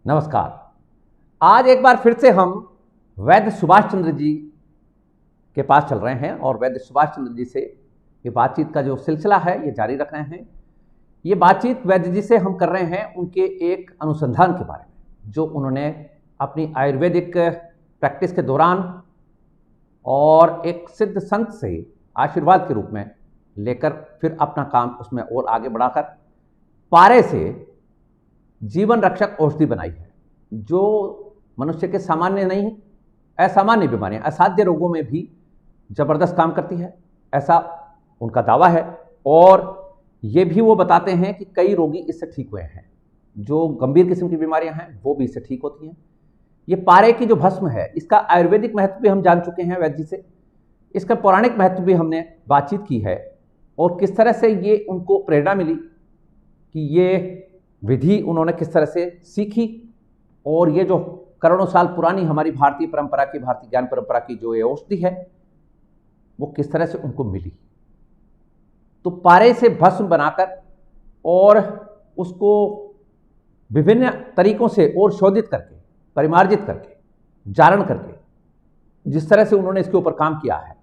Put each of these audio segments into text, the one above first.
नमस्कार। आज एक बार फिर से हम वैद्य सुभाष चंद्र जी के पास चल रहे हैं और वैद्य सुभाष चंद्र जी से ये बातचीत का जो सिलसिला है ये जारी रख रहे हैं। ये बातचीत वैद्य जी से हम कर रहे हैं उनके एक अनुसंधान के बारे में जो उन्होंने अपनी आयुर्वेदिक प्रैक्टिस के दौरान और एक सिद्ध संत से आशीर्वाद के रूप में लेकर फिर अपना काम उसमें और आगे बढ़ाकर पारे से जीवन रक्षक औषधि बनाई है जो मनुष्य के सामान्य नहीं असामान्य बीमारियां असाध्य रोगों में भी जबरदस्त काम करती है, ऐसा उनका दावा है। और ये भी वो बताते हैं कि कई रोगी इससे ठीक हुए हैं, जो गंभीर किस्म की बीमारियां हैं वो भी इससे ठीक होती हैं। ये पारे की जो भस्म है इसका आयुर्वेदिक महत्व भी हम जान चुके हैं वैद्य जी से, इसका पौराणिक महत्व भी हमने बातचीत की है और किस तरह से ये उनको प्रेरणा मिली कि ये विधि उन्होंने किस तरह से सीखी और ये जो करोड़ों साल पुरानी हमारी भारतीय परंपरा की, भारतीय ज्ञान परंपरा की जो ये औषधि है वो किस तरह से उनको मिली। तो पारे से भस्म बनाकर और उसको विभिन्न तरीकों से और शोधित करके, परिमार्जित करके, जारण करके जिस तरह से उन्होंने इसके ऊपर काम किया है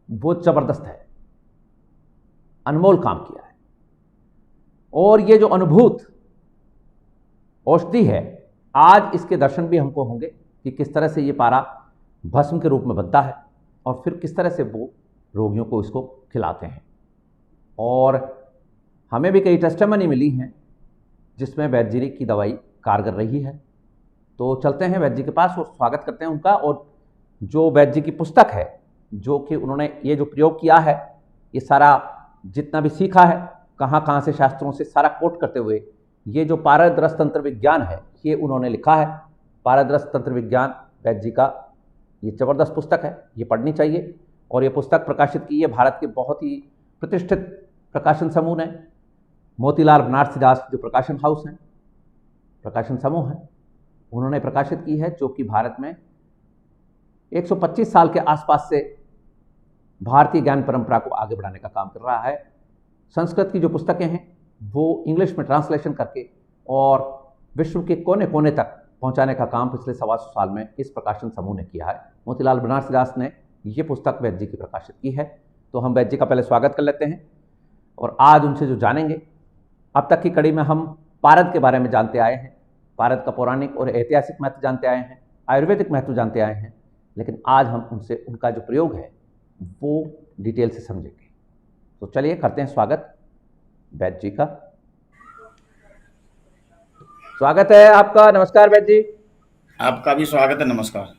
वो जबरदस्त है, अनमोल काम किया है। और ये जो अनुभूत औषधि है आज इसके दर्शन भी हमको होंगे कि किस तरह से ये पारा भस्म के रूप में बनता है और फिर किस तरह से वो रोगियों को इसको खिलाते हैं। और हमें भी कई टेस्टिमनी मिली हैं जिसमें वैद्य जी की दवाई कारगर रही है। तो चलते हैं वैद्य जी के पास और स्वागत करते हैं उनका। और जो वैद्य जी की पुस्तक है जो कि उन्होंने ये जो प्रयोग किया है, ये सारा जितना भी सीखा है कहाँ से शास्त्रों से सारा कोट करते हुए ये जो पारद रस तंत्र विज्ञान है ये उन्होंने लिखा है। पारद रस तंत्र विज्ञान वैद्य जी का ये जबरदस्त पुस्तक है, ये पढ़नी चाहिए। और ये पुस्तक प्रकाशित की है भारत के बहुत ही प्रतिष्ठित प्रकाशन समूह ने, मोतीलाल बनारसीदास जो प्रकाशन हाउस हैं, प्रकाशन समूह है, उन्होंने प्रकाशित की है, जो कि भारत में 125 साल के आसपास से भारतीय ज्ञान परंपरा को आगे बढ़ाने का काम कर रहा है। संस्कृत की जो पुस्तकें हैं वो इंग्लिश में ट्रांसलेशन करके और विश्व के कोने कोने तक पहुंचाने का काम पिछले 125 साल में इस प्रकाशन समूह ने किया है। मोतीलाल बनारसीदास ने ये पुस्तक वैद्य जी की प्रकाशित की है। तो हम वैद्य जी का पहले स्वागत कर लेते हैं और आज उनसे जो जानेंगे, अब तक की कड़ी में हम पारद के बारे में जानते आए हैं, पारद का पौराणिक और ऐतिहासिक महत्व जानते आए हैं, आयुर्वेदिक महत्व जानते आए हैं, लेकिन आज हम उनसे उनका जो प्रयोग है वो डिटेल से समझेंगे। तो चलिए करते हैं स्वागत वैद्य जी का। स्वागत है आपका। नमस्कार वैद्य जी। आपका भी स्वागत है। नमस्कार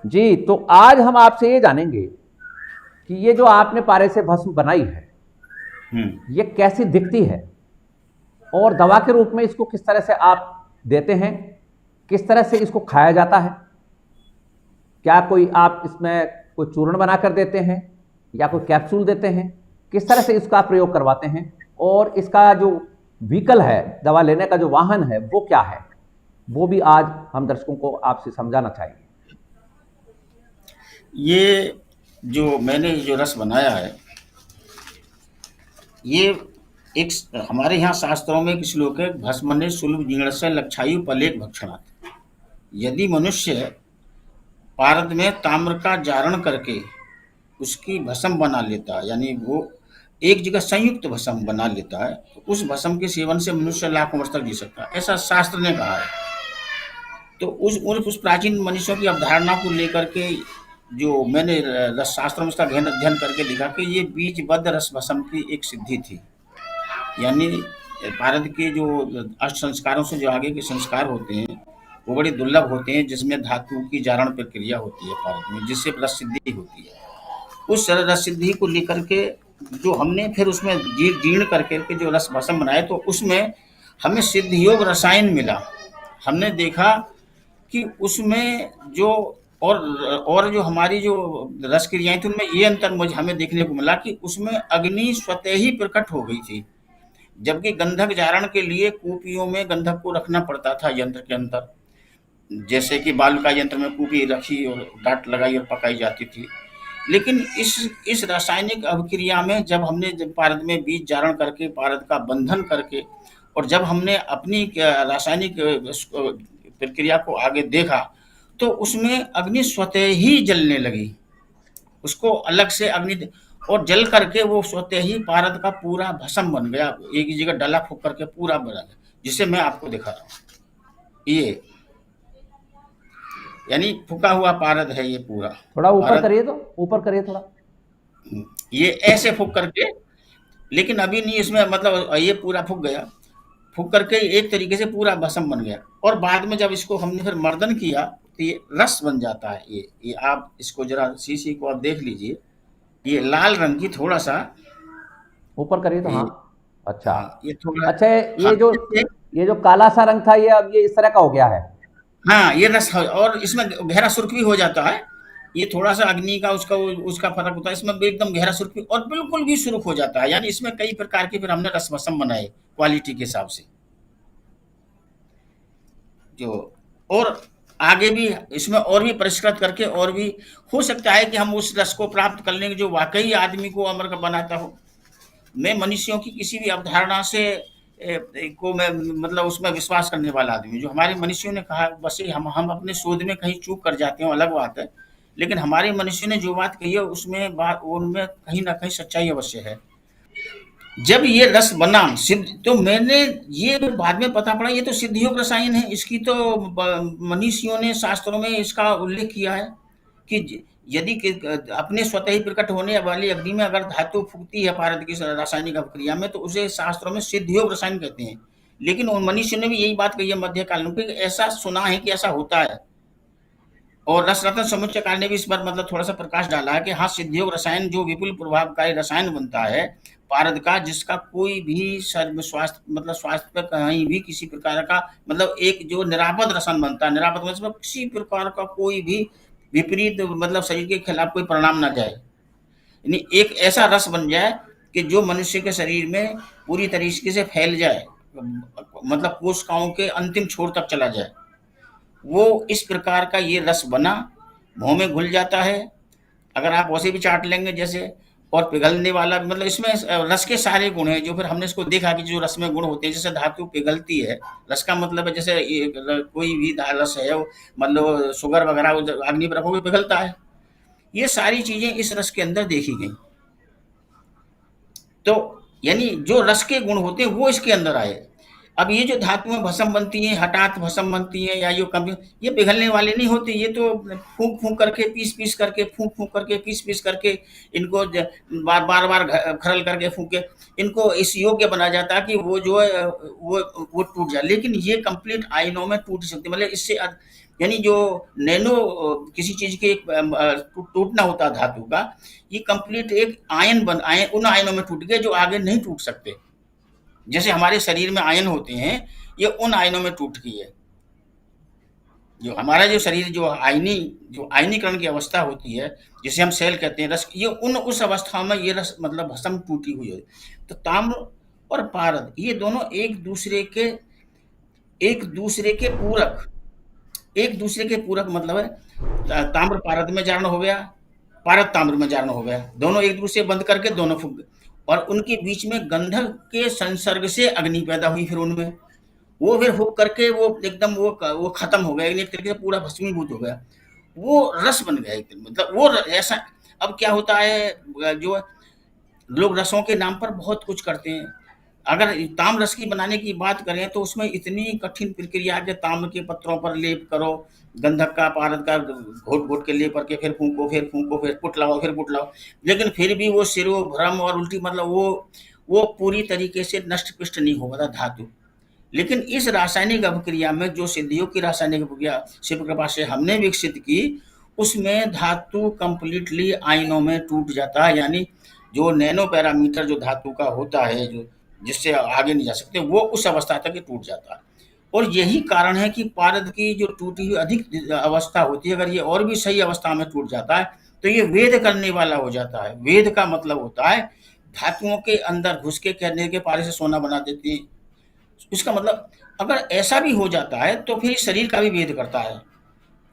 जी। तो आज हम आपसे ये जानेंगे कि ये जो आपने पारे से भस्म बनाई है ये कैसी दिखती है और दवा के रूप में इसको किस तरह से आप देते हैं, किस तरह से इसको खाया जाता है, क्या कोई आप इसमें कोई चूर्ण बनाकर देते हैं या कोई कैप्सूल देते हैं, किस तरह से इसका प्रयोग करवाते हैं और इसका जो व्हीकल है, दवा लेने का जो वाहन है वो क्या है, वो भी आज हम दर्शकों को आपसे समझाना चाहेंगे। ये जो मैंने जो रस बनाया है ये एक हमारे यहाँ शास्त्रों में एक श्लोक है, भस्मने सुलभ जीर्णस्य लक्षायु पलेक भक्षणात्। यदि मनुष्य पारद में ताम्र का जारण करके उसकी भस्म बना लेता है, यानी वो एक जगह संयुक्त भस्म बना लेता है, तो उस भस्म के सेवन से मनुष्य लाखों वर्ष तक जी सकता है, ऐसा शास्त्र ने कहा है। तो उस प्राचीन मनुष्यों की अवधारणा को लेकर के जो मैंने रस शास्त्र में उसका गहन अध्ययन करके लिखा कि ये बीजबद्ध रस भस्म की एक सिद्धि थी। यानी पारद के जो अष्ट संस्कारों से जो आगे के संस्कार होते हैं वो बड़े दुर्लभ होते हैं, जिसमें धातु की जारण प्रक्रिया होती है पारद में, जिससे रस सिद्धि होती है। उस रस सिद्धि को लेकर के जो हमने फिर उसमें जीर्ण करके के जो रस भस्म बनाए, तो उसमें हमें सिद्ध योग रसायन मिला। हमने देखा कि उसमें जो और जो हमारी जो रस क्रियाएं थी उनमें ये अंतर मुझे हमें देखने को मिला कि उसमें अग्नि स्वतः ही प्रकट हो गई थी, जबकि गंधक जारण के लिए कूपियों में गंधक को रखना पड़ता था यंत्र के अंदर, जैसे कि बालू का यंत्र में कूपी रखी और डाट लगाई और पकाई जाती थी। लेकिन इस रासायनिक अभिक्रिया में जब पारद में बीज जारण करके पारद का बंधन करके और जब हमने अपनी रासायनिक प्रक्रिया को आगे देखा तो उसमें अग्नि स्वतः ही जलने लगी, उसको अलग से अग्नि, और जल करके वो स्वतः ही पारद का पूरा भस्म बन गया, एक ही जगह डला फूक करके पूरा बना गया, जिसे मैं आपको दिखा रहा हूँ। ये यानी फूका हुआ पारद है ये पूरा। थोड़ा ऊपर पारद करिए, तो ऊपर करिए थोड़ा। ये ऐसे फूक करके, लेकिन अभी नहीं, इसमें मतलब ये पूरा फूक गया, फूक करके एक तरीके से पूरा भस्म बन गया। और बाद में जब इसको हमने फिर मर्दन किया तो ये रस बन जाता है। ये आप इसको जरा शीशी को आप देख लीजिए, ये लाल रंग की थोड़ा सा, ऊपर करिए तो। ये हाँ, अच्छा। हाँ ये थोड़ा, अच्छा, हाँ ये जो काला सा रंग था, ये अब ये इस तरह का हो गया है। हाँ ये रस और इसमें गहरा सुर्ख भी हो जाता है। ये थोड़ा सा अग्नि का उसका फर्क होता है, इसमें भी एकदम गहरा सुर्ख भी और बिल्कुल भी सुर्ख हो जाता है। यानी इसमें कई प्रकार के फिर हमने रस भस्म बनाए क्वालिटी के हिसाब से जो, और आगे भी इसमें और भी परिष्कृत करके, और भी हो सकता है कि हम उस रस को प्राप्त कर लेंगे जो वाकई आदमी को अमर का बनाता हो। मैं मनुष्यों की किसी भी अवधारणा से को मैं मतलब उसमें विश्वास करने वाला आदमी, जो हमारे मनुष्यों ने कहा, बस ये हम अपने शोध में कहीं चूक कर जाते हैं अलग बात है, लेकिन हमारे मनुष्यों ने जो बात कही है उसमें बात उनमें कहीं ना कहीं सच्चाई अवश्य है। जब ये रस बना सिद्ध, तो मैंने ये बाद में पता पड़ा ये तो सिद्धियोग रसायन है। इसकी तो मनीषियों ने शास्त्रों में इसका उल्लेख किया है कि यदि अपने स्वतः ही प्रकट होने वाली अग्नि में अगर धातु फूकती है पारद की रासायनिक अभिक्रिया में, तो उसे शास्त्रों में सिद्धियोग रसायन कहते हैं। लेकिन उन मनीषियों ने भी यही बात कही है मध्यकाल में, ऐसा सुना है कि ऐसा होता है। और रस रत्न समुच्चयकार ने भी इस पर मतलब थोड़ा सा प्रकाश डाला है कि हाँ, सिद्धियोग रसायन जो विपुल प्रभावकारी रसायन बनता है पारद का, जिसका कोई भी स्वास्थ्य मतलब स्वास्थ्य पर कहीं भी किसी प्रकार का मतलब एक जो निरापद रसायन बनता है, निरापद मतलब किसी प्रकार का कोई भी विपरीत मतलब शरीर के खिलाफ कोई परिणाम ना जाए, यानी एक ऐसा रस बन जाए कि जो मनुष्य के शरीर में पूरी तरीके से फैल जाए, मतलब कोशिकाओं के अंतिम छोर तक चला जाए। वो इस प्रकार का ये रस बना, मुंह में घुल जाता है, अगर आप वैसे भी चाट लेंगे जैसे, और पिघलने वाला मतलब इसमें रस के सारे गुण हैं जो फिर हमने इसको देखा कि जो रस में गुण होते हैं, जैसे धातु पिघलती है, रस का मतलब है जैसे कोई भी रस है वो मतलब शुगर वगैरह अग्नि पर रखोगे पिघलता है, ये सारी चीजें इस रस के अंदर देखी गई। तो यानी जो रस के गुण होते हैं वो इसके अंदर आए। अब ये जो धातुएं भस्म बनती हैं, हठात भस्म बनती हैं, या ये कम, ये पिघलने वाले नहीं होते, ये तो फूंक फूंक करके पीस करके फूंक फूंक करके पीस करके इनको बार बार बार खरल करके फूके इनको इस योग्य बना जाता है कि वो जो है वो टूट जाए। लेकिन ये कंप्लीट आयनों में टूट सकती, मतलब इससे यानी जो नैनो किसी चीज के टूटना होता है धातु का, ये कंप्लीट एक आयन उन आयनों में टूट गए जो आगे नहीं टूट सकते। जैसे हमारे शरीर में आयन होते हैं, ये उन आयनों में टूट गई है। जो हमारा जो शरीर जो आयनीकरण की अवस्था होती है, जिसे हम सेल कहते हैं, रस, ये उस अवस्था में ये रस मतलब भस्म टूटी हुई है। तो ताम्र और पारद ये दोनों एक दूसरे के पूरक मतलब है, ताम्र पारद में जारण हो गया, पारद ताम्र में जारण हो गया, दोनों एक दूसरे बंद करके दोनों फूक गए, और उनके बीच में गंधक के संसर्ग से अग्नि पैदा हुई, फिर उनमें वो फिर हो करके वो एकदम वो खत्म हो गया, एक तरीके से पूरा भस्मीभूत हो गया, वो रस बन गया एक, मतलब वो ऐसा। अब क्या होता है, जो लोग रसों के नाम पर बहुत कुछ करते हैं। अगर ताम्र रस की बनाने की बात करें तो उसमें इतनी कठिन प्रक्रिया है कि ताम्र के पत्रों पर लेप करो, गंधक का पारद का घोट घोट के लेप करके फिर फूंको फिर पुट लाओ, लेकिन फिर भी वो सिरो भ्रम और उल्टी मतलब वो पूरी तरीके से नष्ट पुष्ट नहीं होगा धातु। लेकिन इस रासायनिक अभिक्रिया में जो सिद्धियों की रासायनिक अभिक्रिया शिव कृपा से हमने विकसित की, उसमें धातु कंप्लीटली आयनों में टूट जाता है, यानी जो नैनो पैरामीटर जो धातु का होता है, जो जिससे आगे नहीं जा सकते, वो उस अवस्था तक टूट जाता है। और यही कारण है कि पारद की जो टूटी हुई अधिक अवस्था होती है, अगर ये और भी सही अवस्था में टूट जाता है तो ये वेद करने वाला हो जाता है। वेद का मतलब होता है धातुओं के अंदर घुस के कहने के पारे से सोना बना देती है। इसका मतलब अगर ऐसा भी हो जाता है तो फिर शरीर का भी वेद करता है,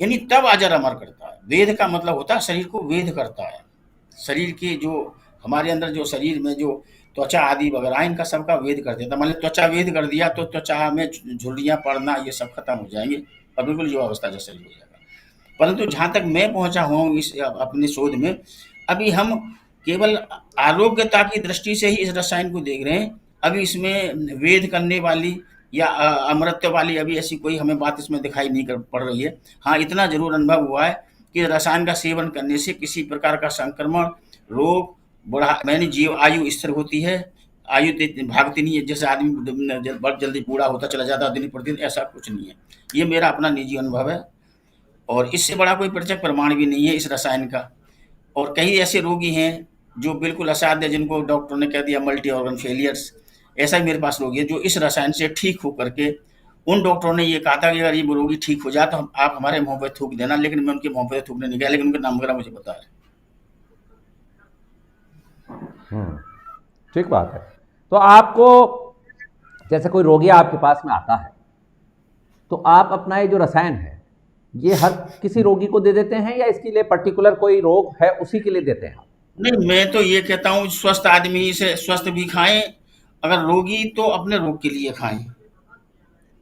यानी तब अजर अमर करता है। वेद का मतलब होता है शरीर को वेद करता है, शरीर की जो हमारे अंदर जो शरीर में जो त्वचा आदि वगैरह इनका सबका वेद कर देता। मान लीजिए त्वचा वेद कर दिया तो त्वचा में झुर्रियाँ पड़ना ये सब खत्म हो जाएंगे और बिल्कुल युवावस्था जैसा ही हो जाएगा। परंतु जहाँ तक मैं पहुँचा हूँ इस अपने शोध में, अभी हम केवल आरोग्यता की दृष्टि से ही इस रसायन को देख रहे हैं। अभी इसमें वेद करने वाली या अमृत वाली अभी ऐसी कोई हमें बात इसमें दिखाई नहीं पड़ रही है। हाँ, इतना जरूर अनुभव हुआ है कि रसायन का सेवन करने से किसी प्रकार का संक्रमण, रोग, मैंने जीव आयु स्थिर होती है, आयु भागती नहीं है, जैसे आदमी बहुत जल्दी बूढ़ा होता चला जाता है दिन प्रतिदिन, ऐसा कुछ नहीं है। ये मेरा अपना निजी अनुभव है और इससे बड़ा कोई प्रत्यक्ष प्रमाण भी नहीं है इस रसायन का। और कई ऐसे रोगी हैं जो बिल्कुल असाध्य, जिनको डॉक्टर ने कह दिया मल्टी ऑर्गन फेलियर्स, ऐसा ही मेरे पास रोगी है जो इस रसायन से ठीक होकर के, उन डॉक्टरों ने ये कहा था कि अगर ये रोगी ठीक हो जाए तो आप हमारे मुंह पे थूक देना, लेकिन मैं उनके मुंह पे थूकने नहीं गया, लेकिन उनके नाम वगैरह मुझे पता है। ठीक बात है। तो आपको जैसे कोई रोगी आपके पास में आता है तो आप अपना ये जो रसायन है ये हर किसी रोगी को दे देते हैं या इसके लिए पर्टिकुलर कोई रोग है उसी के लिए देते हैं? नहीं, मैं तो ये कहता हूँ स्वस्थ आदमी से स्वस्थ भी खाएं, अगर रोगी तो अपने रोग के लिए खाएं,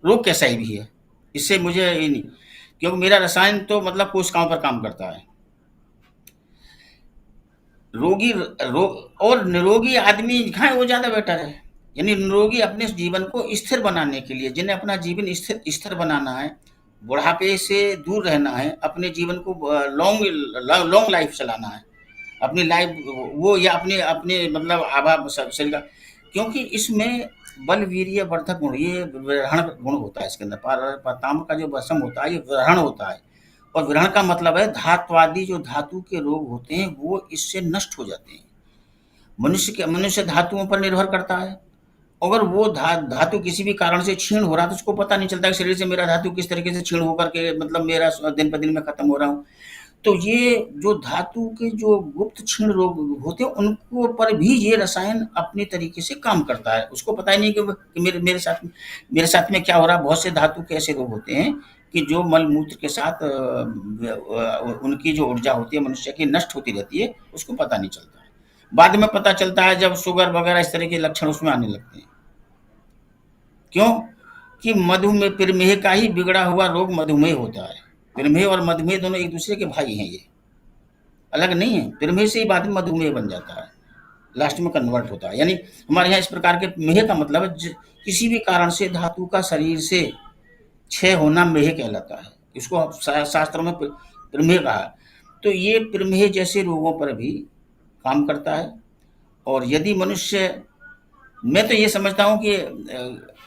रोग कैसा ही भी है, इससे मुझे ये नहीं, क्योंकि मेरा रसायन तो मतलब कोशिकाओं पर काम करता है। रोगी और निरोगी आदमी खाएं वो ज्यादा बेटर है। यानी निरोगी अपने जीवन को स्थिर बनाने के लिए, जिन्हें अपना जीवन स्थिर बनाना है, बुढ़ापे से दूर रहना है, अपने जीवन को लॉन्ग लाइफ चलाना है, अपनी लाइफ वो या अपने अपने मतलब आभा शरीर का, क्योंकि इसमें बल वीर्य वर्धक गुण, ये विरहण गुण होता है इसके अंदर। ताम्र का जो भस्म होता है ये विरहण होता है, और विरहण का मतलब है धात्वादि जो धातु के रोग होते हैं वो इससे नष्ट हो जाते हैं। मनुष्य धातुओं पर निर्भर करता है, अगर वो धातु किसी भी कारण से क्षीण हो रहा है तो उसको पता नहीं चलता कि शरीर से मेरा धातु किस तरीके से क्षीण होकर के मतलब मेरा दिन पर दिन में खत्म हो रहा हूँ। तो ये जो धातु के जो गुप्त क्षीण रोग होते हैं उनको पर भी ये रसायन अपने तरीके से काम करता है, उसको पता ही नहीं कि मेरे साथ में क्या हो रहा है। बहुत से धातु के ऐसे रोग होते हैं कि जो मल मूत्र के साथ उनकी जो ऊर्जा होती है मनुष्य की नष्ट होती रहती है, उसको पता नहीं चलता है। बाद में पता चलता है जब शुगर वगैरह इस तरह के लक्षण उसमें आने लगते हैं। क्यों? कि मधुमेह, प्रमेह का ही बिगड़ा हुआ रोग मधुमेह होता है। प्रमेह और मधुमेह दोनों एक दूसरे के भाई हैं, ये अलग नहीं है। प्रमेह से ही बाद में मधुमेह बन जाता है, लास्ट में कन्वर्ट होता है। यानी हमारे यहाँ इस प्रकार के मेह का मतलब है किसी भी कारण से धातु का शरीर से क्षय होना मेह कहलाता है, इसको शास्त्रों में प्रमेह कहा। तो ये प्रमेह जैसे रोगों पर भी काम करता है। और यदि मनुष्य, मैं तो ये समझता हूँ कि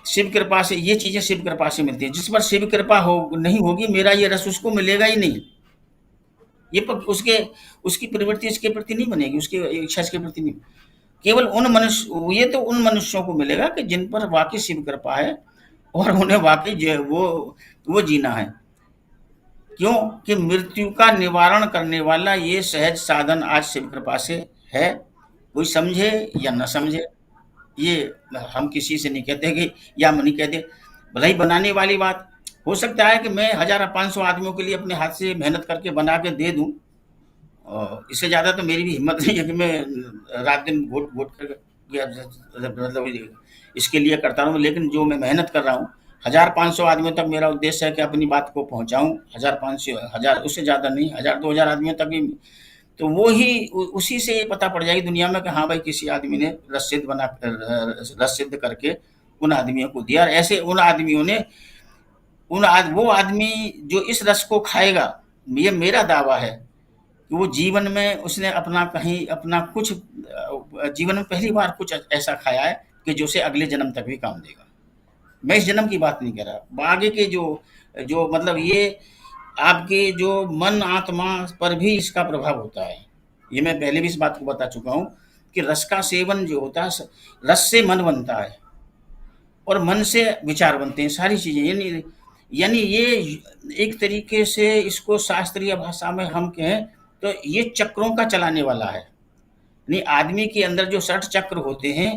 शिव कृपा से ये चीजें शिव कृपा से मिलती है। जिस पर शिव कृपा हो नहीं होगी, मेरा ये रस उसको मिलेगा ही नहीं। ये पर उसकी प्रवृत्ति इसके प्रति नहीं बनेगी, उसकी इच्छा इसके प्रति नहीं। केवल उन मनुष्य, ये तो उन मनुष्यों को मिलेगा कि जिन पर वाकई शिव कृपा है और उन्हें वाकई वो जीना है। क्यों? कि मृत्यु का निवारण करने वाला ये सहज साधन आज शिव कृपा से है। कोई समझे या न समझे, ये हम किसी से नहीं कहते कि या हम नहीं कहते। भले ही बनाने वाली बात हो सकता है कि मैं 1500 आदमियों के लिए अपने हाथ से मेहनत करके बना के दे दूं, इससे ज़्यादा तो मेरी भी हिम्मत नहीं है कि मैं रात दिन घोट कर मतलब इसके लिए करता रहूँ। लेकिन जो मैं मेहनत कर रहा हूँ, 1500 आदमियों तक मेरा उद्देश्य है कि अपनी बात को पहुँचाऊँ। 1500 उससे ज़्यादा नहीं, 1000-2000 आदमियों तक भी, तो वो ही उसी से ये पता पड़ जाएगी दुनिया में कि हाँ भाई किसी आदमी ने रस सिद्ध करके उन आदमियों को दिया। ऐसे उन आदमियों ने वो आदमी जो इस रस को खाएगा, ये मेरा दावा है कि वो जीवन में उसने अपना कुछ जीवन में पहली बार कुछ ऐसा खाया है कि जो उसे अगले जन्म तक भी काम देगा। मैं इस जन्म की बात नहीं कर रहा, आगे के जो मतलब ये आपके जो मन आत्मा पर भी इसका प्रभाव होता है। ये मैं पहले भी इस बात को बता चुका हूँ कि रस का सेवन जो होता है, रस से मन बनता है और मन से विचार बनते हैं, सारी चीजें। यानी ये एक तरीके से इसको शास्त्रीय भाषा में हम कहें तो ये चक्रों का चलाने वाला है। यानी आदमी के अंदर जो 60 चक्र होते हैं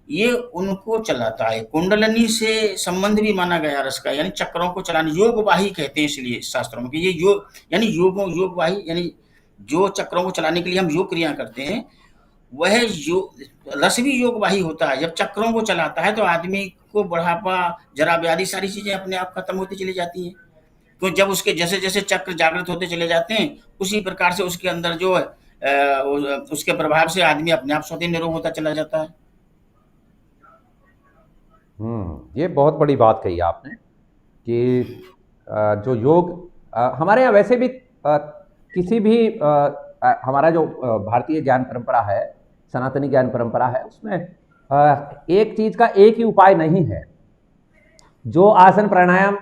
ये उनको चलाता है। कुंडलनी से संबंध भी माना गया रस का, यानी चक्रों को चलाने, योगवाही कहते हैं इसलिए शास्त्रों में कि ये योग यानी योगवाही, यानी जो चक्रों को चलाने के लिए हम योग क्रिया करते हैं वह रस भी योगवाही होता है। जब चक्रों को चलाता है तो आदमी को बुढ़ापा, जरा व्याधि सारी चीजें अपने आप खत्म होती चली जाती हैं। तो जब उसके जैसे जैसे चक्र जागृत होते चले जाते हैं, उसी प्रकार से उसके अंदर जो है उसके प्रभाव से आदमी अपने आप स्वतः निरोग होता चला जाता है। ये बहुत बड़ी बात कही आपने कि जो योग हमारे यहाँ वैसे भी किसी भी हमारा जो भारतीय ज्ञान परंपरा है, सनातनी ज्ञान परंपरा है, उसमें एक चीज का एक ही उपाय नहीं है। जो आसन प्राणायाम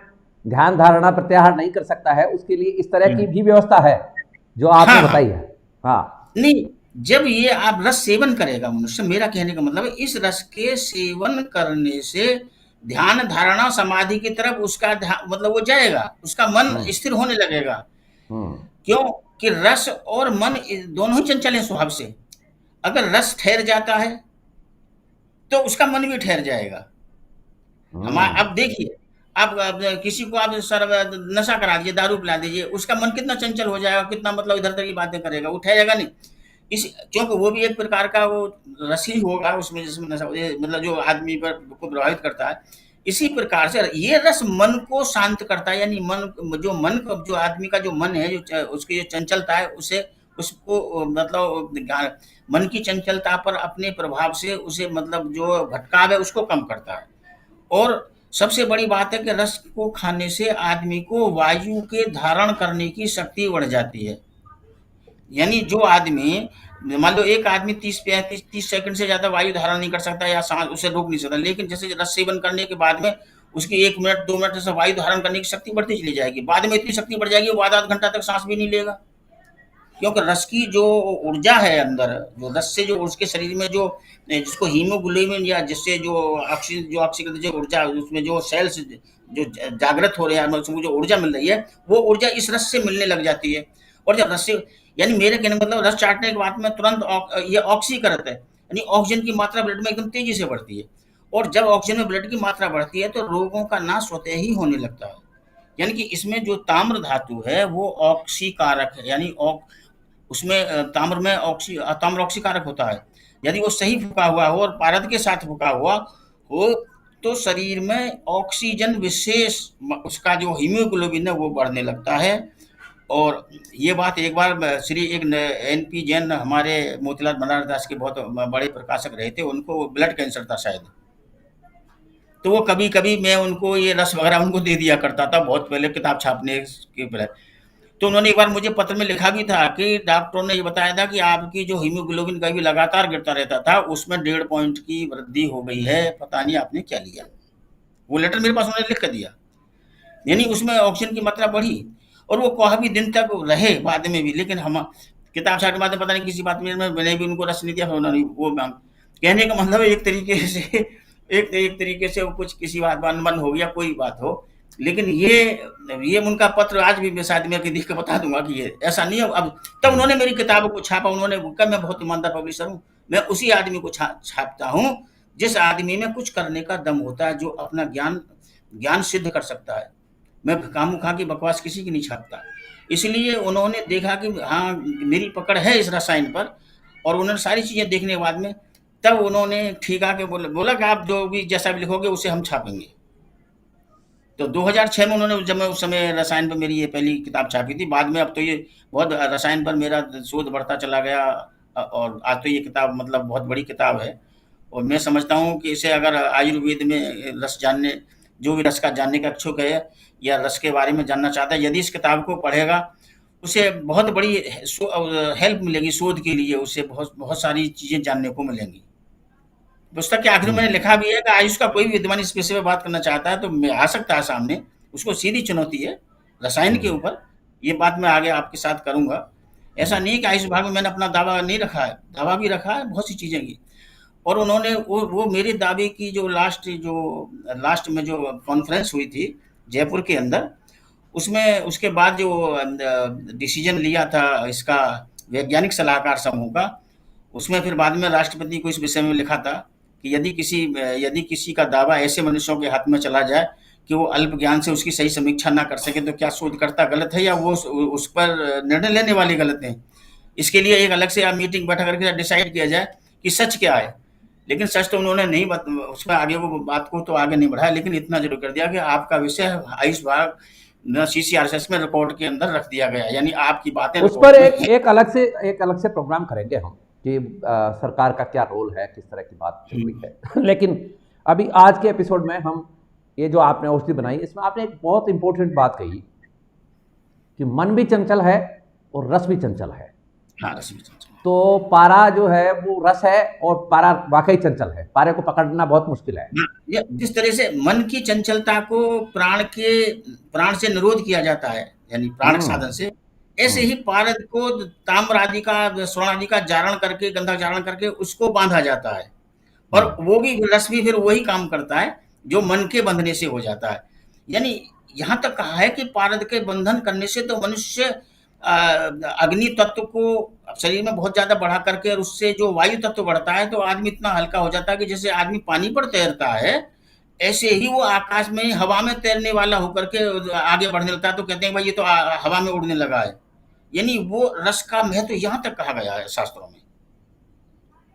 ध्यान धारणा प्रत्याहार नहीं कर सकता है, उसके लिए इस तरह की भी व्यवस्था है जो आपने हाँ, बताई है। हाँ, नहीं, जब ये आप रस सेवन करेगा मनुष्य, मेरा कहने का मतलब है इस रस के सेवन करने से ध्यान धारणा समाधि की तरफ उसका ध्यान मतलब वो जाएगा, उसका मन हम्म, स्थिर होने लगेगा। हम्म, क्यों? कि रस और मन दोनों ही चंचल हैं स्वभाव से। अगर रस ठहर जाता है तो उसका मन भी ठहर जाएगा। हम्म, अब देखिए, अब किसी को आप सर नशा करा दीजिए, दारू पिला दीजिए, उसका मन कितना चंचल हो जाएगा, कितना मतलब इधर उधर की बातें करेगा, वो ठहरेगा नहीं। इस क्योंकि वो भी एक प्रकार का वो रस ही होगा उसमें, जिसमें नशा मतलब जो आदमी पर को प्रभावित करता है। इसी प्रकार से ये रस मन को शांत करता है, यानी जो आदमी का जो मन है, उसकी जो चंचलता है, उसे उसको मतलब मन की चंचलता पर अपने प्रभाव से उसे मतलब जो भटकाव है उसको कम करता है। और सबसे बड़ी बात है कि रस को खाने से आदमी को वायु के धारण करने की शक्ति बढ़ जाती है। यानी जो आदमी, मान लो एक आदमी 30 सेकंड से ज्यादा वायु धारण नहीं कर सकता या सांस उसे रोक नहीं सकता, लेकिन जैसे रस सेवन करने के बाद में उसकी 1 मिनट 2 मिनट से वायु धारण करने की शक्ति बढ़ती चली जाएगी। बाद में इतनी शक्ति बढ़ जाएगी वो आधा आधा घंटा तक सांस भी नहीं लेगा। क्योंकि रस की जो ऊर्जा है अंदर, जो रस से जो उसके शरीर में जो जिसको हीमोग्लोबिन या जिससे जो ऑक्सीजन जो ऊर्जा उसमें जो सेल्स जो जागृत हो रहे हैं, उसको जो ऊर्जा मिल रही है, वो ऊर्जा इस रस से मिलने लग जाती है। और जब रस से, यानी मेरे कहने का मतलब रस चाटने के बाद में तुरंत ये ऑक्सीकरण है, यानी ऑक्सीजन की मात्रा ब्लड में एकदम तेजी से बढ़ती है। और जब ऑक्सीजन में ब्लड की मात्रा बढ़ती है तो रोगों का नाश स्वतः ही होने लगता है। यानी कि इसमें जो ताम्र धातु है वो ऑक्सीकारक है, यानी उसमें ताम्र में ताम्र ऑक्सीकारक होता है। यदि वो सही फूका हुआ हो और पारद के साथ फूका हुआ हो तो शरीर में ऑक्सीजन विशेष उसका जो हीमोग्लोबिन है वो बढ़ने लगता है। और ये बात एक बार श्री एक NP जैन हमारे मोतीलाल बनारस के बहुत बड़े प्रकाशक रहे थे, उनको ब्लड कैंसर था शायद। तो वो कभी कभी मैं उनको ये रस वगैरह उनको दे दिया करता था, बहुत पहले किताब छापने के पहले। तो उन्होंने एक बार मुझे पत्र में लिखा भी था कि डॉक्टरों ने ये बताया था कि आपकी जो हीमोग्लोबिन का भी लगातार गिरता रहता था, उसमें 1.5 पॉइंट की वृद्धि हो गई है, पता नहीं आपने क्या लिया। वो लेटर मेरे पास उन्होंने लिख कर दिया। यानी उसमें ऑक्सीजन की मात्रा बढ़ी और वो काफी दिन तक रहे बाद में भी, लेकिन हम किताब छापने के बाद में पता नहीं किसी बात में मैंने भी उनको रस नहीं दिया, उन्होंने वो कहने का मतलब एक तरीके से एक तरीके से वो कुछ किसी बात मन हो गया, कोई बात हो। लेकिन ये उनका पत्र आज भी मैं शायद मैं देख के बता दूंगा कि ये ऐसा नहीं है। अब तब उन्होंने मेरी किताबों को छापा, उन्होंने कहा मैं बहुत ईमानदार पब्लिशर हूँ, मैं उसी आदमी को छापता हूँ जिस आदमी में कुछ करने का दम होता है, जो अपना ज्ञान ज्ञान सिद्ध कर सकता है। मैं खामो खा की बकवास किसी की नहीं छापता। इसलिए उन्होंने देखा कि हाँ मेरी पकड़ है इस रसायन पर, और उन्होंने सारी चीजें देखने के बाद में तब उन्होंने ठीक आके बोला कि आप जो भी जैसा भी लिखोगे उसे हम छापेंगे। तो 2006 में उन्होंने, जब मैं उस समय रसायन पर मेरी ये पहली किताब छापी थी, बाद में अब तो ये बहुत रसायन पर मेरा शोध बढ़ता चला गया और आज तो ये किताब मतलब बहुत बड़ी किताब है। और मैं समझता हूँ कि इसे अगर आयुर्वेद में रस जानने, जो भी रस का जानने का इच्छुक है या रस के बारे में जानना चाहता है, यदि इस किताब को पढ़ेगा उसे बहुत बड़ी हेल्प मिलेगी शोध के लिए, उसे बहुत बहुत सारी चीज़ें जानने को मिलेंगी। पुस्तक के आखिर में मैंने लिखा भी है कि आयुष का कोई भी विद्वान इस पेशे में बात करना चाहता है तो मैं आ सकता है सामने, उसको सीधी चुनौती है रसायन के हम्म, ऊपर। ये बात मैं आगे आपके साथ करूंगा। ऐसा हम्म, नहीं है कि आयुष विभाग में मैंने अपना दावा नहीं रखा है, दावा भी रखा है बहुत सी चीजें की। और उन्होंने वो मेरे दावे की जो लास्ट में जो कॉन्फ्रेंस हुई थी जयपुर के अंदर, उसमें उसके बाद जो डिसीजन लिया था इसका वैज्ञानिक सलाहकार समूह का, उसमें फिर बाद में राष्ट्रपति को इस विषय में लिखा था कि यदि किसी का दावा ऐसे मनुष्यों के हाथ में चला जाए कि वो अल्प ज्ञान से उसकी सही समीक्षा ना कर सके तो क्या शोधकर्ता गलत है या वो उस पर निर्णय लेने वाले गलत हैं। इसके लिए एक अलग से आप मीटिंग बैठा करके डिसाइड किया जाए कि सच क्या है। लेकिन सच तो उन्होंने नहीं उसमें आगे वो बात को तो आगे नहीं बढ़ाया, लेकिन इतना जरूर कर दिया कि आपका विषय आयुष भाग CCRSS में रिकॉर्ड के अंदर रख दिया गया, यानी आपकी बातें उस पर एक अलग से प्रोग्राम करेंगे हम कि सरकार का क्या रोल है, किस तरह की बात चल रही है। लेकिन अभी आज के एपिसोड में हम ये जो आपने औषधि बनाई, इसमें आपने एक बहुत इंपॉर्टेंट बात कही कि मन भी चंचल है और रस भी चंचल है। हाँ, रस भी चंचल। तो पारा जो है वो रस है और पारा वाकई चंचल है, पारे को पकड़ना बहुत मुश्किल है। जिस तरह से मन की चंचलता को प्राण से निरोध किया जाता है, यानी प्राणिक साधन से, ऐसे ही पारद को ताम्र आदि का, स्वर्ण आदि का जारण करके, गंधक जारण करके उसको बांधा जाता है, और वो भी रस भी फिर वही काम करता है जो मन के बंधने से हो जाता है। यानी यहाँ तक कहा है कि पारद के बंधन करने से तो मनुष्य अग्नि तत्व को शरीर में बहुत ज्यादा बढ़ा करके, और उससे जो वायु तत्व बढ़ता है तो आदमी इतना हल्का हो जाता है कि जैसे आदमी पानी पर तैरता है, ऐसे ही वो आकाश में हवा में तैरने वाला होकर के आगे बढ़ने लगता है। तो कहते हैं भाई ये तो हवा में उड़ने लगा है। यानी वो रस का महत्व यहाँ तक कहा गया है शास्त्रों में,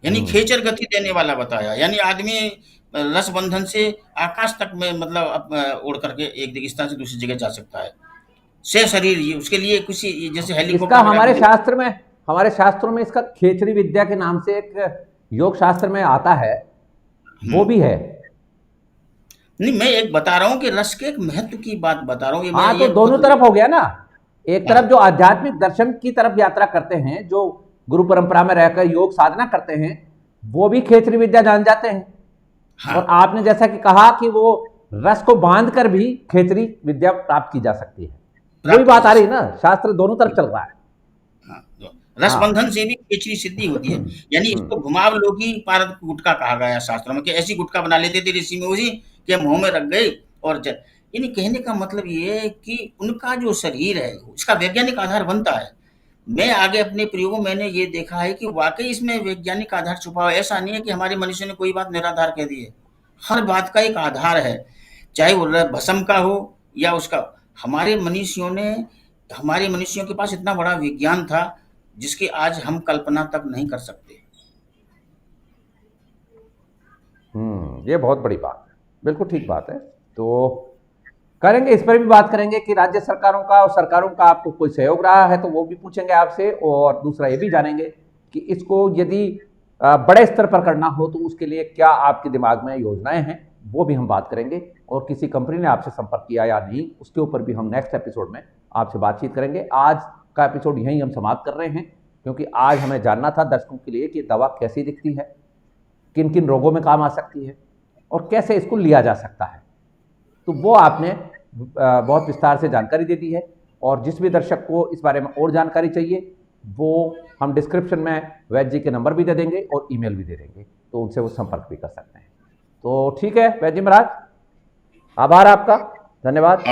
यानी खेचर गति देने वाला बताया। यानी आदमी रस बंधन से आकाश तक में मतलब उड़ करके एक स्थान से दूसरी जगह जा सकता है, से शरीर ये उसके लिए कुछ जैसे हेलीकॉप्टर। हमारे शास्त्रों में इसका खेचरी विद्या के नाम से एक योग शास्त्र में आता है, वो भी है। नहीं, मैं एक बता रहा हूँ कि रस के एक महत्व की बात बता रहा हूँ। हाँ, तो दोनों तरफ हो गया ना। एक तरफ जो आध्यात्मिक दर्शन की तरफ यात्रा करते हैं, जो गुरु परंपरा में रहकर योग साधना करते हैं, वो भी खेचरी विद्या जान जाते हैं। हाँ। और आपने जैसा कि कहा कि वो रस को बांध कर भी खेचरी विद्या प्राप्त की जा सकती है, वही बात आ रही है ना। शास्त्र दोनों तरफ चल रहा है। रस बंधन से भी खेचरी सिद्धि होती है। यानी इसको घुमाव लोगी पारद गुटका कहा गया शास्त्रों में, कि ऐसी गुटका बना लेते थे ऋषि मुनि के मुंह में रख गए। और यानी कहने का मतलब ये है कि उनका जो शरीर है उसका वैज्ञानिक आधार बनता है। मैं आगे अपने प्रयोगों मैंने ये देखा है कि वाकई इसमें वैज्ञानिक आधार छुपा है। ऐसा नहीं है कि हमारे मनुष्य ने कोई बात निराधार कह दी है, हर बात का एक आधार है, चाहे वो भस्म का हो या उसका। हमारे मनुष्यों के पास इतना बड़ा विज्ञान था जिसकी आज हम कल्पना तक नहीं कर सकते। ये बहुत बड़ी बात है, बिल्कुल ठीक बात है। तो करेंगे, इस पर भी बात करेंगे कि राज्य सरकारों का और सरकारों का आपको कोई सहयोग रहा है तो वो भी पूछेंगे आपसे। और दूसरा ये भी जानेंगे कि इसको यदि बड़े स्तर पर करना हो तो उसके लिए क्या आपके दिमाग में योजनाएं हैं, वो भी हम बात करेंगे। और किसी कंपनी ने आपसे संपर्क किया या नहीं, उसके ऊपर भी हम नेक्स्ट एपिसोड में आपसे बातचीत करेंगे। आज का एपिसोड यहीं हम समाप्त कर रहे हैं, क्योंकि आज हमें जानना था दर्शकों के लिए कि दवा कैसी दिखती है, किन किन रोगों में काम आ सकती है और कैसे इसको लिया जा सकता है। तो वो आपने बहुत विस्तार से जानकारी दे दी है। और जिस भी दर्शक को इस बारे में और जानकारी चाहिए, वो हम डिस्क्रिप्शन में वैद्य जी के नंबर भी दे देंगे और ईमेल भी दे देंगे, तो उनसे वो संपर्क भी कर सकते हैं। तो ठीक है वैद्य जी महाराज, आभार आपका, धन्यवाद।